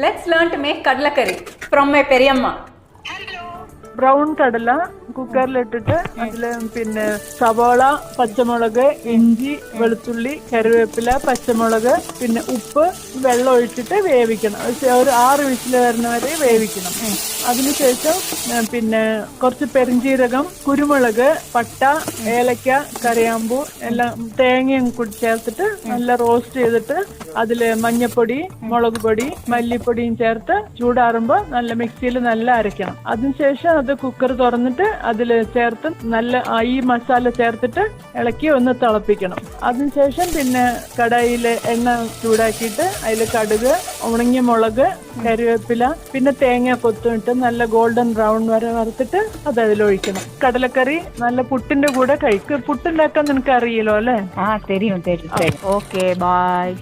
Let's learn to make kadalakari from my Periyamma. Brown കടല കുക്കറിലിട്ടിട്ട് അതില് പിന്നെ സവാള, പച്ചമുളക്, ഇഞ്ചി, വെളുത്തുള്ളി, കറിവേപ്പില, പച്ചമുളക്, പിന്നെ ഉപ്പ്, വെള്ളം ഒഴിച്ചിട്ട് വേവിക്കണം. ഒരു 6 വിസിൽ വരുന്നവരെ വേവിക്കണം. അതിനുശേഷം പിന്നെ കുറച്ച് പെരിഞ്ജീരകം, കുരുമുളക്, പട്ട, ഏലക്ക, കറിയാമ്പൂ എല്ലാം തേങ്ങയും കൂടി ചേർത്തിട്ട് നല്ല റോസ്റ്റ് ചെയ്തിട്ട് അതില് മഞ്ഞപ്പൊടി, മുളക് പൊടി, മല്ലിപ്പൊടിയും ചേർത്ത് ചൂടാറുമ്പോൾ നല്ല മിക്സിയിൽ നല്ല അരയ്ക്കണം. അതിനുശേഷം അത് കുക്കർ തുറന്നിട്ട് അതിൽ ചേർത്ത് നല്ല ഈ മസാല ചേർത്തിട്ട് ഇളക്കി ഒന്ന് തിളപ്പിക്കണം. അതിനുശേഷം പിന്നെ കടായിൽ എണ്ണ ചൂടാക്കിയിട്ട് അതിൽ കടുക്, ഉണങ്ങിയ മുളക്, കറിവേപ്പില, പിന്നെ തേങ്ങ കൊത്തിട്ട് നല്ല ഗോൾഡൻ ബ്രൗൺ വരെ വറുത്തിട്ട് അത് അതിലൊഴിക്കണം. കടലക്കറി നല്ല പുട്ടിന്റെ കൂടെ കഴിക്കും. പുട്ടുണ്ടാക്കാൻ നിനക്ക് അറിയില്ലോ അല്ലേ? தெரியும். Okay bye.